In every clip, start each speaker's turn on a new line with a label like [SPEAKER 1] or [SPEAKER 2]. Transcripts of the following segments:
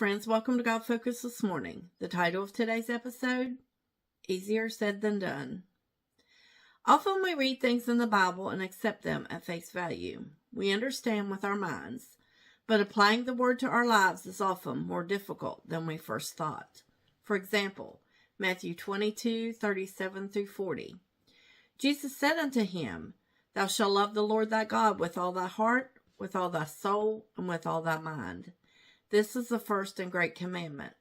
[SPEAKER 1] friends, welcome to God Focus this morning. The title of today's episode, Easier Said Than Done. Often we read things in the Bible and accept them at face value. We understand with our minds, but applying the word to our lives is often more difficult than we first thought. For example, Matthew 22:37-40. Jesus said unto him, Thou shalt love the Lord thy God with all thy heart, with all thy soul, and with all thy mind. This is the first and great commandment.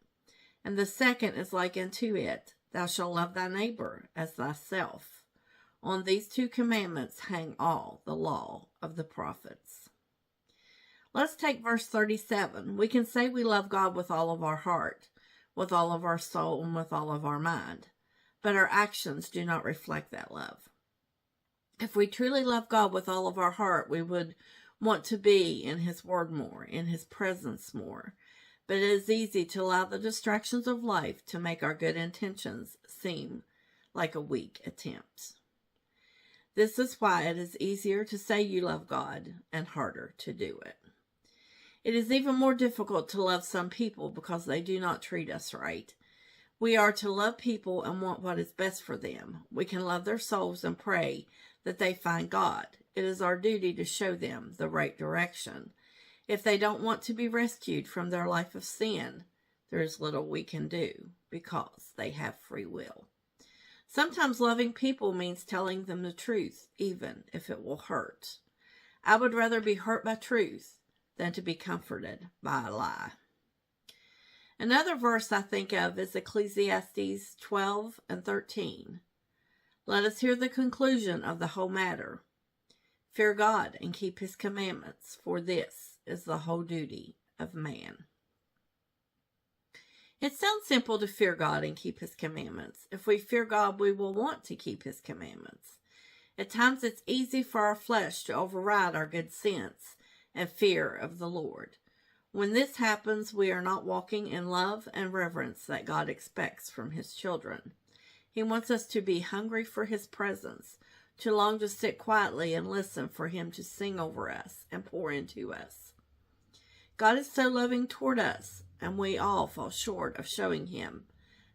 [SPEAKER 1] And the second is like unto it, Thou shalt love thy neighbor as thyself. On these two commandments hang all the law of the prophets. Let's take verse 37. We can say we love God with all of our heart, with all of our soul, and with all of our mind. But our actions do not reflect that love. If we truly love God with all of our heart, we would want to be in His Word more, in His presence more. But it is easy to allow the distractions of life to make our good intentions seem like a weak attempt. This is why it is easier to say you love God and harder to do it. It is even more difficult to love some people because they do not treat us right. We are to love people and want what is best for them. We can love their souls and pray that they find God. It is our duty to show them the right direction. If they don't want to be rescued from their life of sin, there is little we can do because they have free will. Sometimes loving people means telling them the truth, even if it will hurt. I would rather be hurt by truth than to be comforted by a lie. Another verse I think of is Ecclesiastes 12:13. Let us hear the conclusion of the whole matter. Fear God and keep His commandments, for this is the whole duty of man. It sounds simple to fear God and keep His commandments. If we fear God, we will want to keep His commandments. At times it's easy for our flesh to override our good sense and fear of the Lord. When this happens, we are not walking in love and reverence that God expects from His children. He wants us to be hungry for His presence, to long to sit quietly and listen for Him to sing over us and pour into us. God is so loving toward us, and we all fall short of showing Him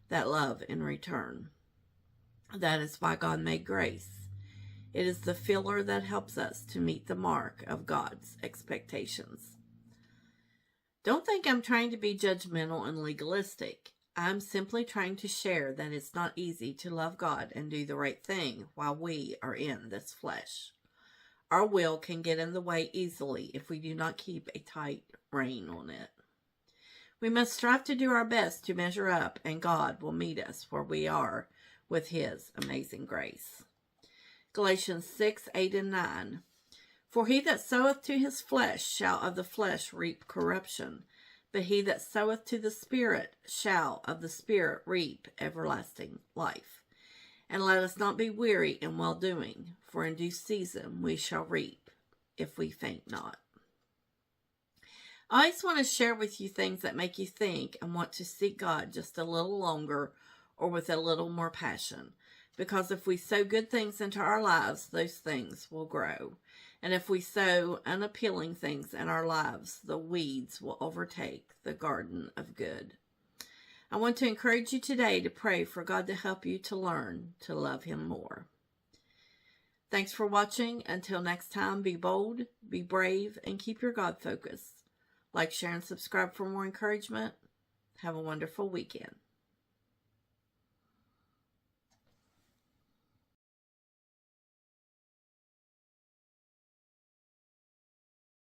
[SPEAKER 1] that love in return. That is why God made grace. It is the filler that helps us to meet the mark of God's expectations. Don't think I'm trying to be judgmental and legalistic. I'm simply trying to share that it's not easy to love God and do the right thing while we are in this flesh. Our will can get in the way easily if we do not keep a tight rein on it. We must strive to do our best to measure up, and God will meet us where we are with His amazing grace. Galatians 6:8-9. For he that soweth to his flesh shall of the flesh reap corruption, but he that soweth to the Spirit shall of the Spirit reap everlasting life. And let us not be weary in well-doing, for in due season we shall reap, if we faint not. I always want to share with you things that make you think and want to seek God just a little longer or with a little more passion. Because if we sow good things into our lives, those things will grow. And if we sow unappealing things in our lives, the weeds will overtake the garden of good. I want to encourage you today to pray for God to help you to learn to love Him more. Thanks for watching. Until next time, be bold, be brave, and keep your God focus. Like, share, and subscribe for more encouragement. Have a wonderful weekend.